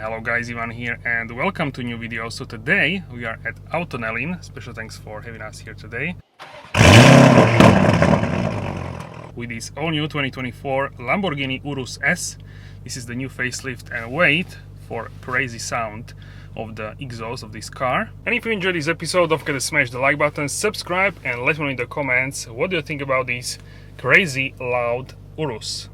Hello guys, Ivan here and welcome to a new video. So today we are at AutoNelin. Special thanks for having us here today. With this all new 2024 Lamborghini URUS S. This is the new facelift and wait for crazy sound of the exhaust of this car. And if you enjoyed this episode, don't forget to smash the like button, subscribe and let me know in the comments what do you think about this crazy loud URUS.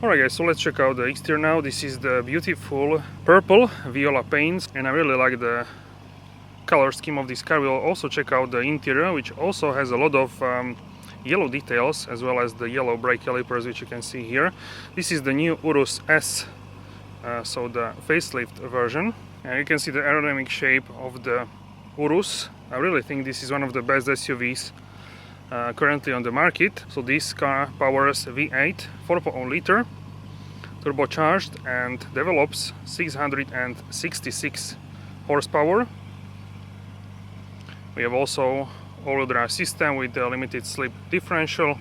Alright guys, so let's check out the exterior now. This is the beautiful purple viola paints and I really like the color scheme of this car. We'll also check out the interior, which also has a lot of yellow details, as well as the yellow brake calipers, which you can see here. This is the new URUS S, so the facelift version, and you can see the aerodynamic shape of the URUS. I really think this is one of the best SUVs currently on the market. So this car powers V8 4.0 liter turbocharged and develops 666 horsepower. We have also all-wheel drive system with the limited slip differential,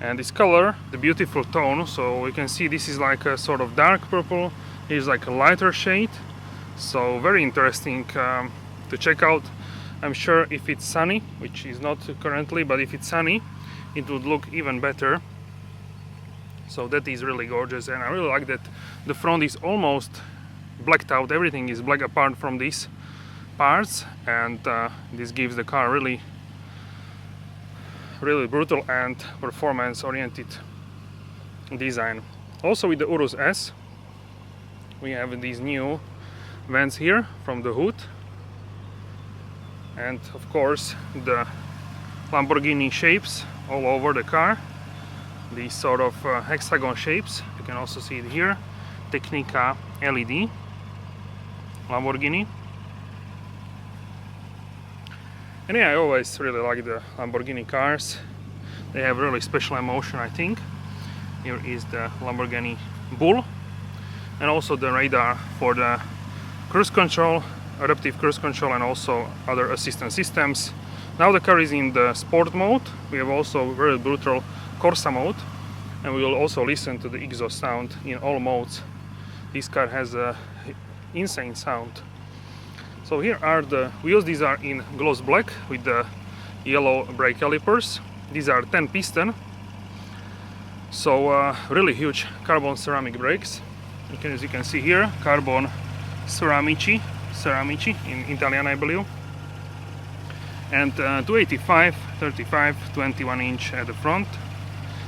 and this color, the beautiful tone, so you can see this is like a sort of dark purple, it is like a lighter shade, so very interesting to check out. I'm sure if it's sunny, which is not currently, but if it's sunny it would look even better. So that is really gorgeous, and I really like that the front is almost blacked out. Everything is black apart from these parts, and this gives the car really brutal and performance oriented design. Also with the URUS S we have these new vents here from the hood, and of course the Lamborghini shapes all over the car, these sort of hexagon shapes. You can also see it here, Technica LED Lamborghini. And yeah, I always really like the Lamborghini cars. They have really special emotion, I think. Here is the Lamborghini Bull, and also the radar for the cruise control, adaptive cruise control, and also other assistance systems. Now the car is in the sport mode. We have also very brutal Corsa mode, and we will also listen to the exhaust sound in all modes. This car has a insane sound. So here are the wheels. These are in gloss black with the yellow brake calipers. These are 10 piston, so really huge carbon ceramic brakes. As you can see here, carbon ceramici in Italian, I believe. And 285, 35, 21 inch at the front.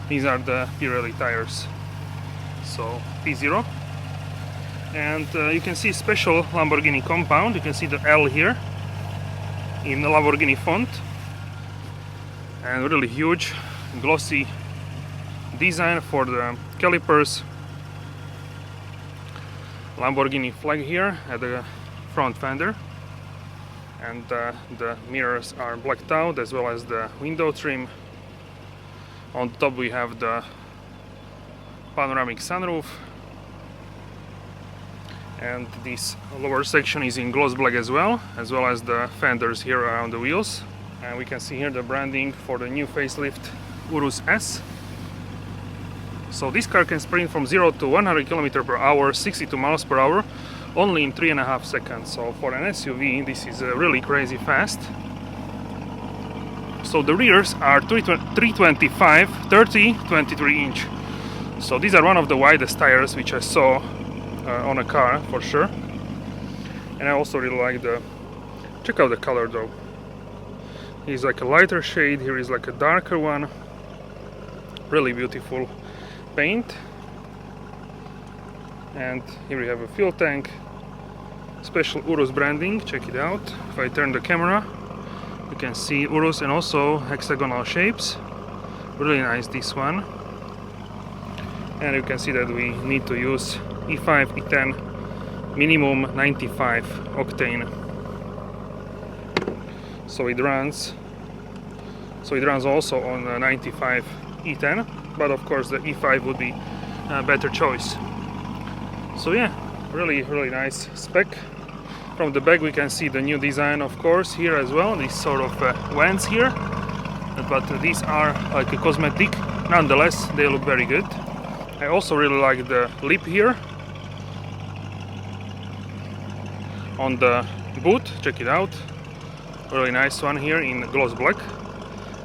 These are the Pirelli tires, so P0. And you can see special Lamborghini compound. You can see the L here in the Lamborghini font, and really huge glossy design for the calipers. Lamborghini flag here at the front fender, and the mirrors are blacked out, as well as the window trim. On top we have the panoramic sunroof, and this lower section is in gloss black as well as the fenders here around the wheels. And we can see here the branding for the new facelift URUS S. So this car can sprint from 0 to 100 km/h, 62 miles per hour, only in 3.5 seconds. So for an SUV this is really crazy fast. So the rears are 325, 30, 23 inch. So these are one of the widest tires which I saw on a car for sure. And I also really like check out the color though. Here's like a lighter shade, here is like a darker one. Really beautiful paint. And here we have a fuel tank, special URUS branding, check it out. If I turn the camera, you can see URUS and also hexagonal shapes. Really nice, this one. And you can see that we need to use E5, E10, minimum 95 octane. So it runs also on 95 E10, but of course the E5 would be a better choice. So yeah, really nice spec. From the back we can see the new design, of course, here as well, these sort of vents here, but these are like a cosmetic. Nonetheless, they look very good. I also really like the lip here on the boot, check it out. Really nice one here in gloss black.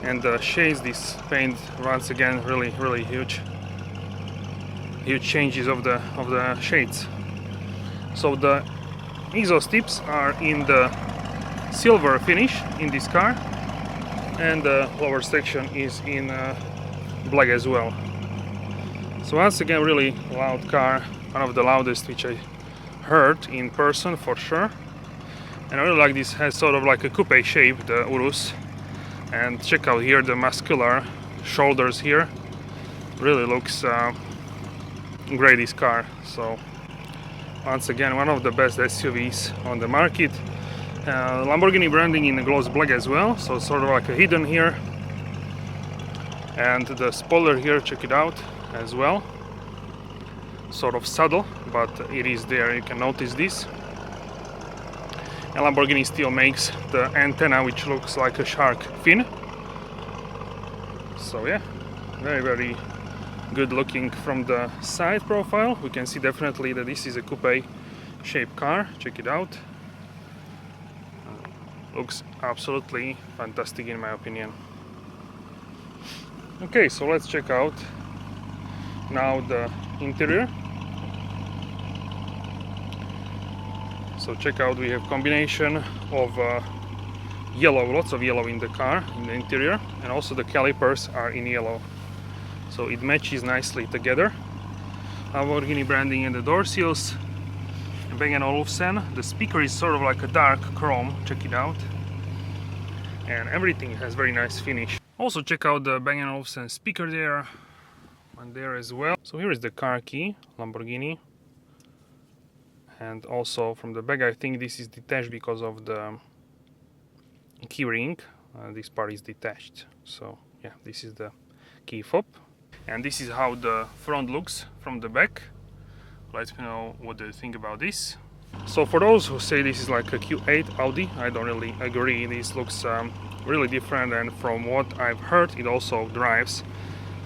And the shades, this paint once again really huge changes of the shades. So the exhaust tips are in the silver finish in this car, and the lower section is in black as well. So once again, really loud car, one of the loudest which I heard in person for sure. And I really like this, has sort of like a coupe shape, the URUS. And check out here the muscular shoulders here. Really looks great, this car. So once again, one of the best SUVs on the market. Lamborghini branding in gloss black as well, so sort of like a hidden here. And the spoiler here, check it out as well. Sort of subtle, but it is there, you can notice this. And Lamborghini still makes the antenna which looks like a shark fin. So yeah, very good looking from the side profile. We can see definitely that this is a coupe shaped car, check it out. Looks absolutely fantastic in my opinion. Okay, so let's check out now the interior. So check out, we have combination of yellow, lots of yellow in the car, in the interior, and also the calipers are in yellow. So it matches nicely together. Lamborghini branding in the door seals. Bang & Olufsen. The speaker is sort of like a dark chrome, check it out. And everything has very nice finish. Also check out the Bang & Olufsen speaker there, and there as well. So here is the car key, Lamborghini. And also from the back, I think this is detached because of the key ring. This part is detached. So yeah, this is the key fob. And this is how the front looks from the back. Let me know what do you think about this. So for those who say this is like a Q8 Audi, I don't really agree. This looks really different, and from what I've heard, it also drives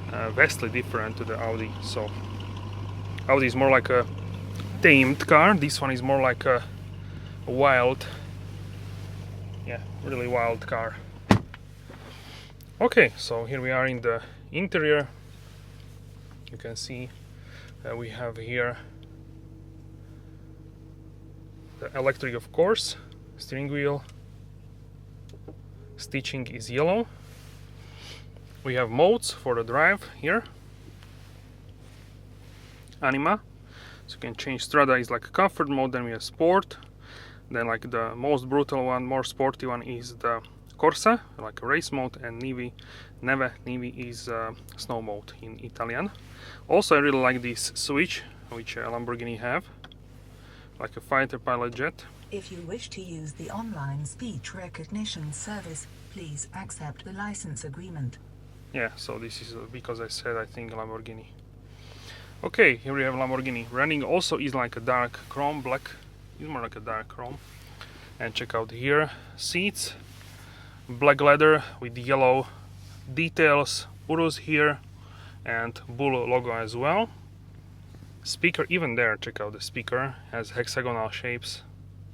vastly different to the Audi. So Audi is more like a tamed car. This one is more like a wild, yeah, really wild car. Okay, so here we are in the interior. You can see that we have here the electric, of course, steering wheel. Stitching is yellow. We have modes for the drive here. Anima. So you can change. Strada is like a comfort mode, then we have sport. Then like the most brutal one, more sporty one is the Corsa, like a race mode, and Neve is snow mode in Italian. Also I really like this switch which Lamborghini have, like a fighter pilot jet. If you wish to use the online speech recognition service, please accept the license agreement. Yeah, so this is because I said I think Lamborghini. Okay, here we have Lamborghini. Running also is like a dark chrome, black. It's more like a dark chrome. And check out here, seats, black leather with yellow details, URUS here, and Bull logo as well. Speaker, even there, check out the speaker, has hexagonal shapes,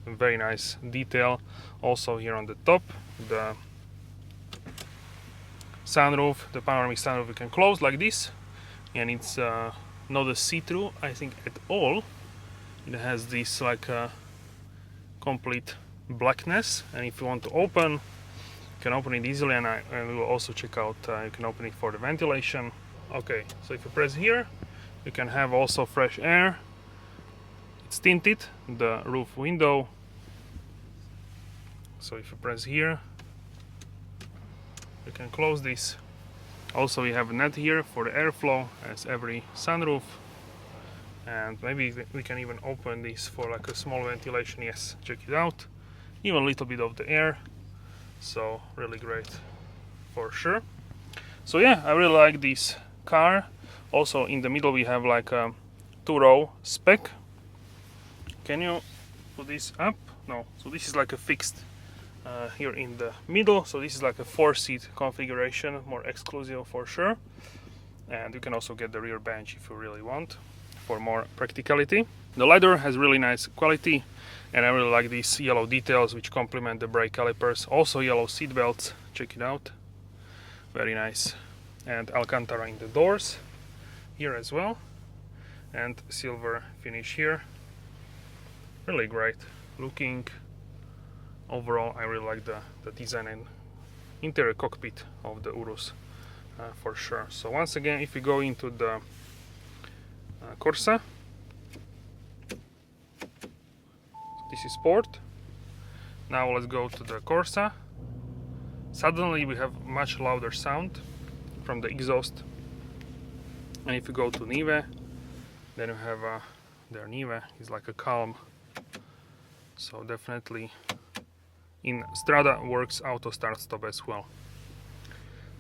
very nice detail. Also here on the top, the sunroof, the panoramic sunroof, you can close like this, and it's not a see-through, I think, at all. It has this like a complete blackness, and if you want to open, you can open it easily, and we will also check out, you can open it for the ventilation. Okay, so if you press here, you can have also fresh air. It's tinted, the roof window. So if you press here, you can close this. Also we have a net here for the airflow, as every sunroof. And maybe we can even open this for like a small ventilation. Yes, check it out. Even a little bit of the air. So really great for sure. So yeah, I really like this car. Also in the middle we have like a 2-row spec. Can you put this up? No. So this is like a fixed here in the middle. So this is like a 4-seat configuration, more exclusive for sure. And you can also get the rear bench if you really want, for more practicality. The leather has really nice quality, and I really like these yellow details which complement the brake calipers. Also yellow seat belts, check it out, very nice. And Alcantara in the doors here as well, and silver finish here. Really great looking. Overall I really like the design and interior cockpit of the Urus for sure. So once again, if we go into the Corsa, this is Sport. Now let's go to the Corsa. Suddenly we have much louder sound from the exhaust. And if you go to Nive, then you have their Nive is like a calm. So definitely in Strada works auto start stop as well.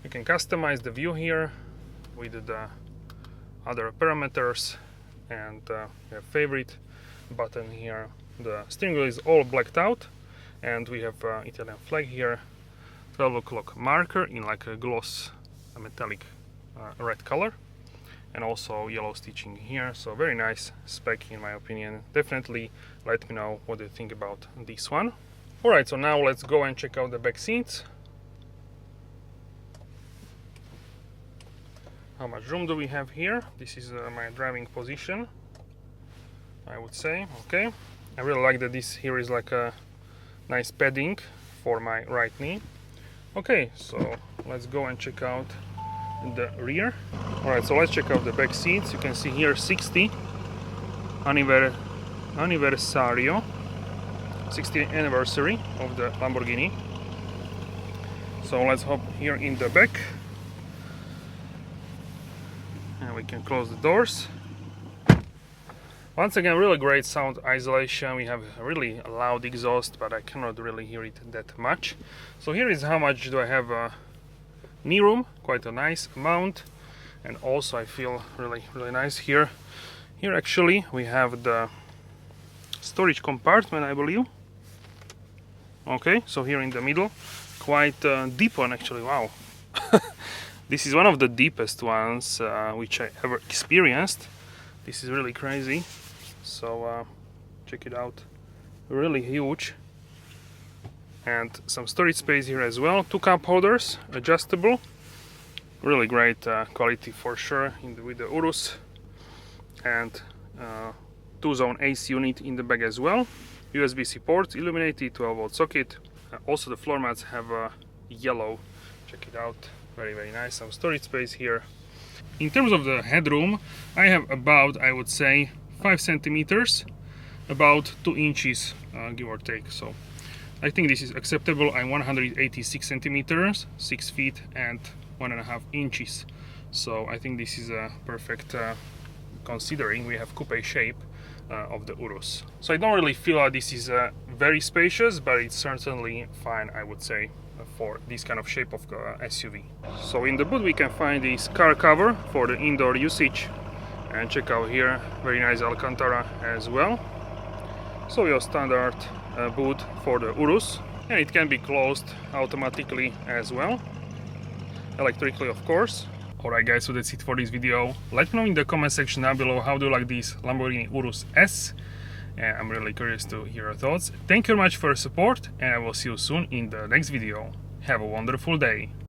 You can customize the view here with the other parameters, and we have favorite button here. The steering wheel is all blacked out, and we have Italian flag here, 12 o'clock marker in like a gloss, a metallic red color, and also yellow stitching here. So very nice spec in my opinion. Definitely let me know what you think about this one. Alright, so now let's go and check out the back seats. How much room do we have here? This is my driving position, I would say. Okay, I really like that this here is like a nice padding for my right knee. Okay, so let's go and check out the rear. Alright, so let's check out the back seats. You can see here 60 anniversario, 60th anniversary of the Lamborghini. So let's hop here in the back. And we can close the doors. Once again, really great sound isolation. We have a really loud exhaust, but I cannot really hear it that much. So here is how much do I have knee room, quite a nice amount. And also I feel really nice here. Here actually we have the storage compartment, I believe. Okay, so here in the middle, quite a deep one actually, wow. This is one of the deepest ones which I ever experienced. This is really crazy. So check it out, really huge. And some storage space here as well. 2 cup holders, adjustable. Really great quality for sure with the Urus. And 2-zone AC unit in the back as well. USB-C ports, illuminated 12-volt socket. Also the floor mats have yellow. Check it out. Very nice. Some storage space here. In terms of the headroom, I have about, I would say, 5 centimeters, about 2 inches, give or take. So I think this is acceptable. I'm 186 centimeters, 6 feet and 1.5 inches. So I think this is a perfect, considering we have coupe shape of the Urus. So I don't really feel like this is very spacious, but it's certainly fine, I would say, for this kind of shape of SUV. So in the boot we can find this car cover for the indoor usage, and check out here, very nice Alcantara as well. So your standard boot for the Urus, and it can be closed automatically as well, electrically of course. Alright guys, so that's it for this video. Let me know in the comment section down below how do you like this Lamborghini Urus S. And I'm really curious to hear your thoughts. Thank you very much for your support, and I will see you soon in the next video. Have a wonderful day.